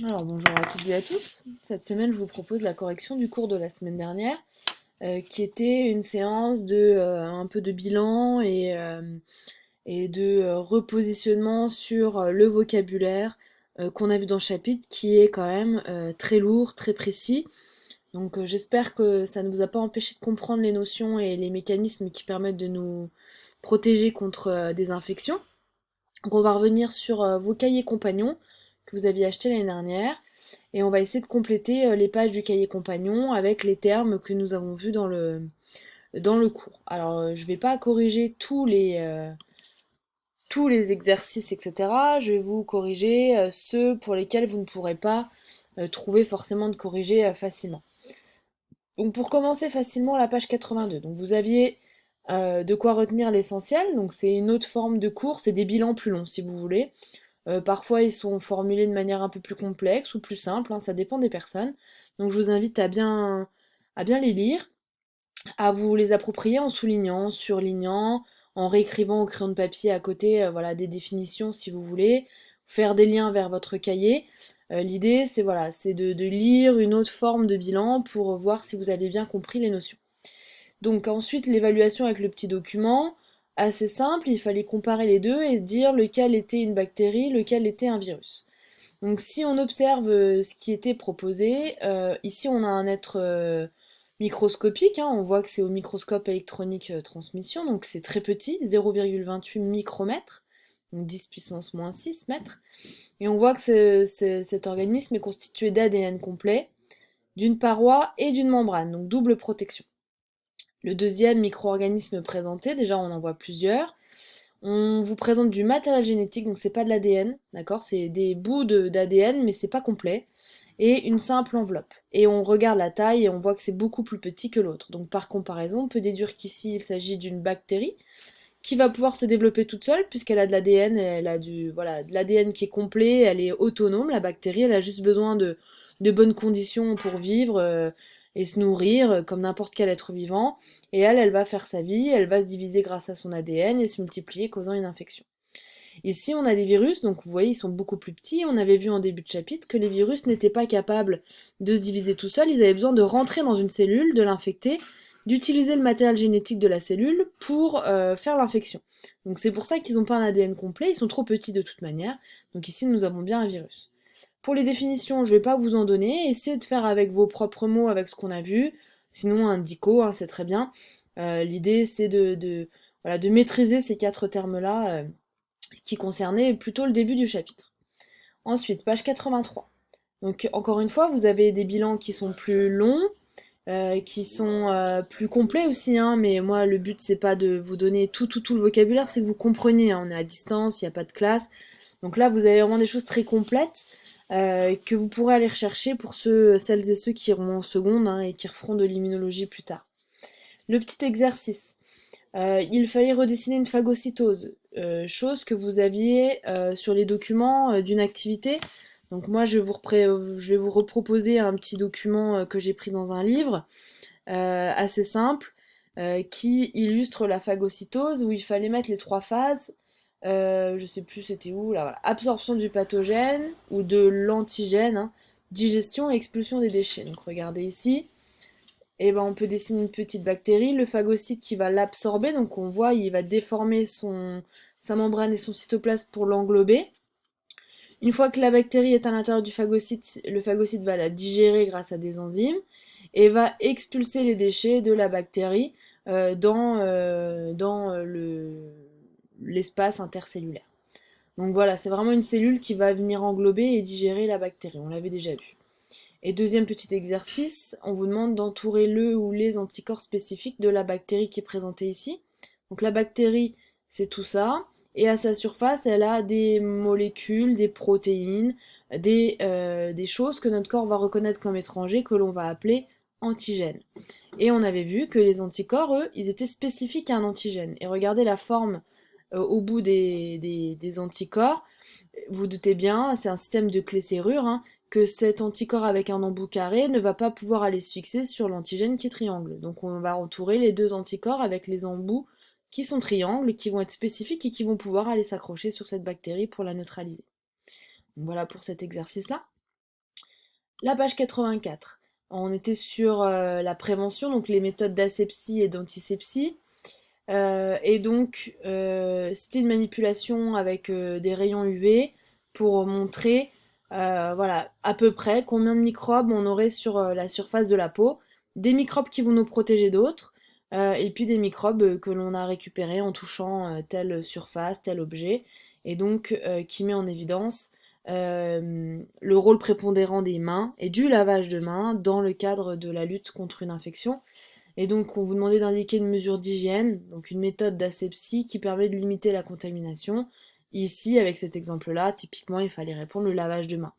Alors bonjour à toutes et à tous. Cette semaine, je vous propose la correction du cours de la semaine dernière, qui était une séance de un peu de bilan et de repositionnement sur le vocabulaire qu'on a vu dans le chapitre, qui est quand même très lourd, très précis. Donc j'espère que ça ne vous a pas empêché de comprendre les notions et les mécanismes qui permettent de nous protéger contre des infections. Donc on va revenir sur vos cahiers compagnons que vous aviez achetés l'année dernière. Et on va essayer de compléter les pages du cahier compagnon avec les termes que nous avons vus dans le cours. Alors, je ne vais pas corriger tous les exercices, etc. Je vais vous corriger ceux pour lesquels vous ne pourrez pas trouver forcément de corriger facilement. Donc, pour commencer facilement, la page 82. Donc, vous aviez de quoi retenir l'essentiel. Donc, c'est une autre forme de cours, c'est des bilans plus longs, si vous voulez. Parfois, ils sont formulés de manière un peu plus complexe ou plus simple, hein, ça dépend des personnes. Donc, je vous invite à bien les lire, à vous les approprier en soulignant, surlignant, en réécrivant au crayon de papier à côté, voilà, des définitions si vous voulez, faire des liens vers votre cahier. L'idée, c'est voilà, c'est de lire une autre forme de bilan pour voir si vous avez bien compris les notions. Donc ensuite, l'évaluation avec le petit document, assez simple, il fallait comparer les deux et dire lequel était une bactérie, lequel était un virus. Donc si on observe ce qui était proposé, ici on a un être microscopique, hein, on voit que c'est au microscope électronique transmission, donc c'est très petit, 0,28 micromètres, donc 10 puissance moins 6 mètres. Et on voit que cet organisme est constitué d'ADN complet, d'une paroi et d'une membrane, donc double protection. Le deuxième micro-organisme présenté, déjà on en voit plusieurs. On vous présente du matériel génétique, donc c'est pas de l'ADN, d'accord? C'est des bouts d'ADN, mais c'est pas complet. Et une simple enveloppe. Et on regarde la taille et on voit que c'est beaucoup plus petit que l'autre. Donc par comparaison, on peut déduire qu'ici il s'agit d'une bactérie qui va pouvoir se développer toute seule puisqu'elle a de l'ADN, elle a voilà, de l'ADN qui est complet, elle est autonome, la bactérie, elle a juste besoin de bonnes conditions pour vivre et se nourrir comme n'importe quel être vivant. Et elle va faire sa vie, elle va se diviser grâce à son ADN et se multiplier causant une infection. Ici, on a des virus, donc vous voyez, ils sont beaucoup plus petits. On avait vu en début de chapitre que les virus n'étaient pas capables de se diviser tout seuls. Ils avaient besoin de rentrer dans une cellule, de l'infecter, d'utiliser le matériel génétique de la cellule pour faire l'infection. Donc c'est pour ça qu'ils n'ont pas un ADN complet, ils sont trop petits de toute manière. Donc ici, nous avons bien un virus. Pour les définitions, je ne vais pas vous en donner. Essayez de faire avec vos propres mots, avec ce qu'on a vu. Sinon, un dico, hein, c'est très bien. L'idée, c'est voilà, de maîtriser ces quatre termes-là qui concernait plutôt le début du chapitre. Ensuite, page 83. Donc encore une fois, vous avez des bilans qui sont plus longs, qui sont plus complets aussi, hein, mais moi le but c'est pas de vous donner tout le vocabulaire, c'est que vous compreniez, hein, on est à distance, il n'y a pas de classe. Donc là vous avez vraiment des choses très complètes que vous pourrez aller rechercher pour celles et ceux qui iront en seconde hein, et qui referont de l'immunologie plus tard. Le petit exercice. Il fallait redessiner une phagocytose, chose que vous aviez sur les documents d'une activité. Donc moi, je vais vous reproposer un petit document que j'ai pris dans un livre, assez simple, qui illustre la phagocytose, où il fallait mettre les trois phases. Je sais plus c'était où, là, voilà. Absorption du pathogène ou de l'antigène, hein, digestion et expulsion des déchets. Donc regardez ici, et ben on peut dessiner une petite bactérie, le phagocyte qui va l'absorber, donc on voit il va déformer sa membrane et son cytoplasme pour l'englober. Une fois que la bactérie est à l'intérieur du phagocyte, le phagocyte va la digérer grâce à des enzymes et va expulser les déchets de la bactérie dans l'espace intercellulaire. Donc voilà, c'est vraiment une cellule qui va venir englober et digérer la bactérie, on l'avait déjà vu. Et deuxième petit exercice, on vous demande d'entourer le ou les anticorps spécifiques de la bactérie qui est présentée ici. Donc la bactérie, c'est tout ça. Et à sa surface, elle a des molécules, des protéines, des choses que notre corps va reconnaître comme étrangers, que l'on va appeler antigènes. Et on avait vu que les anticorps, eux, ils étaient spécifiques à un antigène. Et regardez la forme au bout des anticorps. Vous doutez bien, c'est un système de clé-serrure, hein, que cet anticorps avec un embout carré ne va pas pouvoir aller se fixer sur l'antigène qui est triangle. Donc on va entourer les deux anticorps avec les embouts qui sont triangles, qui vont être spécifiques et qui vont pouvoir aller s'accrocher sur cette bactérie pour la neutraliser. Donc voilà pour cet exercice-là. La page 84. On était sur la prévention, donc les méthodes d'asepsie et d'antisepsie. Et donc, c'était une manipulation avec des rayons UV pour montrer, voilà, à peu près combien de microbes on aurait sur la surface de la peau, des microbes qui vont nous protéger d'autres, et puis des microbes que l'on a récupérés en touchant telle surface, tel objet, et donc qui met en évidence le rôle prépondérant des mains et du lavage de mains dans le cadre de la lutte contre une infection. Et donc, on vous demandait d'indiquer une mesure d'hygiène, donc une méthode d'asepsie qui permet de limiter la contamination. Ici, avec cet exemple-là, typiquement, il fallait répondre le lavage de mains.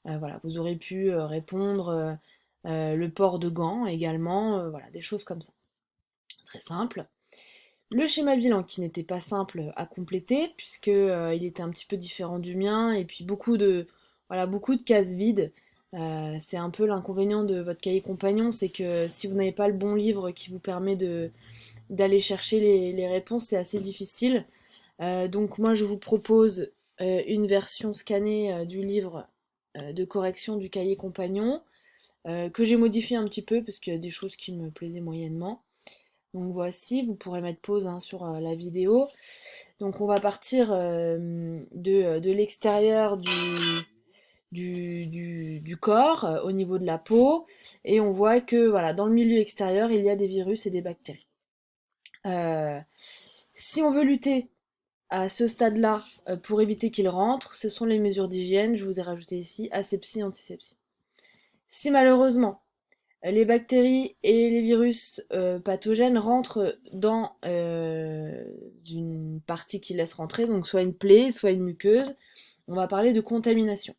Voilà, vous aurez pu répondre le port de gants également, voilà, des choses comme ça. Très simple. Le schéma bilan qui n'était pas simple à compléter puisque il était un petit peu différent du mien et puis voilà, beaucoup de cases vides. C'est un peu l'inconvénient de votre cahier compagnon, c'est que si vous n'avez pas le bon livre qui vous permet d'aller chercher les réponses, c'est assez difficile. Donc moi je vous propose une version scannée du livre de correction du cahier compagnon que j'ai modifié un petit peu parce qu'il y a des choses qui me plaisaient moyennement. Donc voici, vous pourrez mettre pause hein, sur la vidéo. Donc on va partir de l'extérieur du corps au niveau de la peau et on voit que voilà, dans le milieu extérieur, il y a des virus et des bactéries. Euh, Si on veut lutter à ce stade-là pour éviter qu'ils rentrent, ce sont les mesures d'hygiène. Je vous ai rajouté ici asepsie, antisepsie. Si malheureusement les bactéries et les virus pathogènes rentrent dans une partie qui laisse rentrer, donc soit une plaie, soit une muqueuse. On va parler de contamination.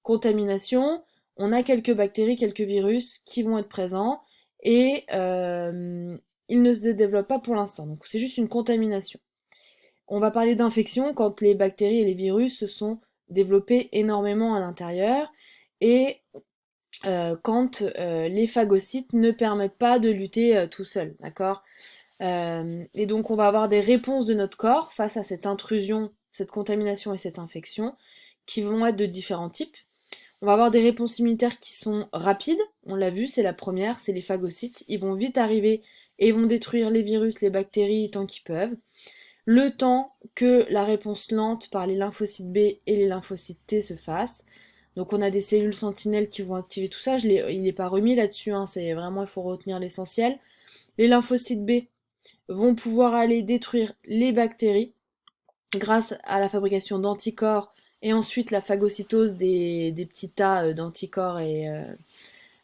Contamination, on a quelques bactéries, quelques virus qui vont être présents et ils ne se développent pas pour l'instant. Donc c'est juste une contamination. On va parler d'infection quand les bactéries et les virus se sont développés énormément à l'intérieur et quand les phagocytes ne permettent pas de lutter tout seuls, d'accord. Et donc on va avoir des réponses de notre corps face à cette intrusion, cette contamination et cette infection qui vont être de différents types. On va avoir des réponses immunitaires qui sont rapides, on l'a vu, c'est la première, c'est les phagocytes, ils vont vite arriver et vont détruire les virus, les bactéries tant qu'ils peuvent. Le temps que la réponse lente par les lymphocytes B et les lymphocytes T se fasse. Donc on a des cellules sentinelles qui vont activer tout ça. Il n'est pas remis là-dessus, hein, c'est vraiment, il faut retenir l'essentiel. Les lymphocytes B vont pouvoir aller détruire les bactéries grâce à la fabrication d'anticorps et ensuite la phagocytose des petits tas d'anticorps et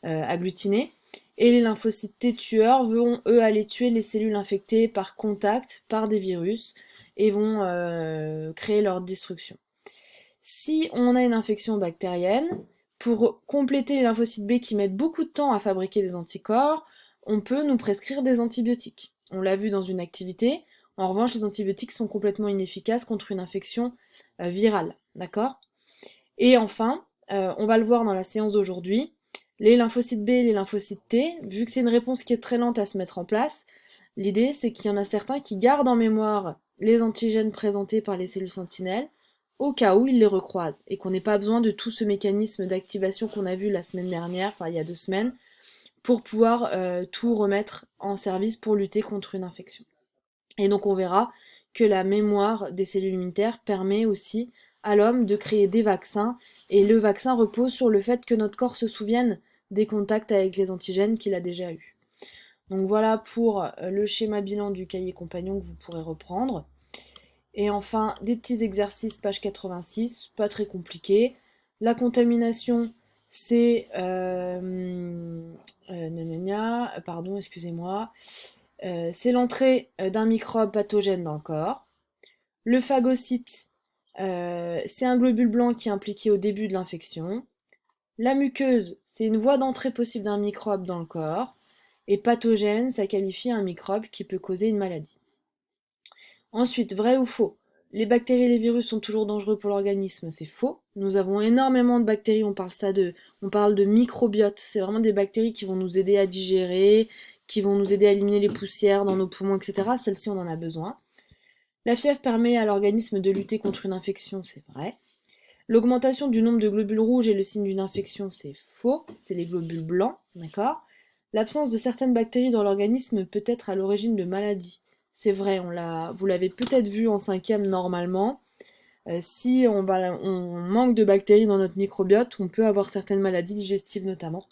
agglutinés. Et les lymphocytes T tueurs vont eux aller tuer les cellules infectées par contact, par des virus, et vont créer leur destruction. Si on a une infection bactérienne, pour compléter les lymphocytes B qui mettent beaucoup de temps à fabriquer des anticorps, on peut nous prescrire des antibiotiques. On l'a vu dans une activité. En revanche, les antibiotiques sont complètement inefficaces contre une infection virale. D'accord. Et enfin, on va le voir dans la séance d'aujourd'hui, les lymphocytes B et les lymphocytes T, vu que c'est une réponse qui est très lente à se mettre en place, l'idée c'est qu'il y en a certains qui gardent en mémoire les antigènes présentés par les cellules sentinelles au cas où ils les recroisent et qu'on n'ait pas besoin de tout ce mécanisme d'activation qu'on a vu la semaine dernière, enfin il y a 2 semaines, pour pouvoir tout remettre en service pour lutter contre une infection. Et donc on verra que la mémoire des cellules immunitaires permet aussi à l'homme de créer des vaccins, et le vaccin repose sur le fait que notre corps se souvienne des contacts avec les antigènes qu'il a déjà eus. Donc voilà pour le schéma bilan du cahier compagnon que vous pourrez reprendre. Et enfin, des petits exercices, page 86, pas très compliqué. La contamination, c'est... pardon, excusez-moi. C'est l'entrée d'un microbe pathogène dans le corps. Le phagocyte, c'est un globule blanc qui est impliqué au début de l'infection. La muqueuse, c'est une voie d'entrée possible d'un microbe dans le corps. Et pathogène, ça qualifie un microbe qui peut causer une maladie. Ensuite, vrai ou faux? Les bactéries et les virus sont toujours dangereux pour l'organisme, c'est faux. Nous avons énormément de bactéries, on parle de microbiote, c'est vraiment des bactéries qui vont nous aider à digérer, qui vont nous aider à éliminer les poussières dans nos poumons, etc. Celles-ci, on en a besoin. La fièvre permet à l'organisme de lutter contre une infection, c'est vrai. L'augmentation du nombre de globules rouges est le signe d'une infection, c'est faux, c'est les globules blancs, d'accord? L'absence de certaines bactéries dans l'organisme peut être à l'origine de maladies. C'est vrai, vous l'avez peut-être vu en cinquième normalement. Si on manque de bactéries dans notre microbiote, on peut avoir certaines maladies digestives notamment.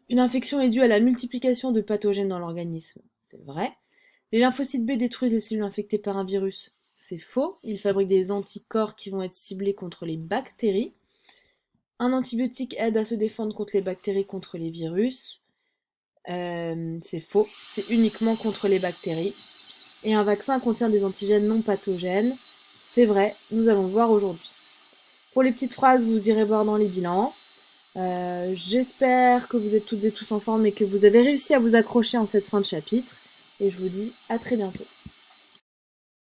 Une infection est due à la multiplication de pathogènes dans l'organisme. C'est vrai. Les lymphocytes B détruisent les cellules infectées par un virus. C'est faux. Ils fabriquent des anticorps qui vont être ciblés contre les bactéries. Un antibiotique aide à se défendre contre les bactéries, contre les virus. C'est faux. C'est uniquement contre les bactéries. Et un vaccin contient des antigènes non pathogènes. C'est vrai. Nous allons le voir aujourd'hui. Pour les petites phrases, vous irez voir dans les bilans. J'espère que vous êtes toutes et tous en forme et que vous avez réussi à vous accrocher en cette fin de chapitre. Et je vous dis à très bientôt.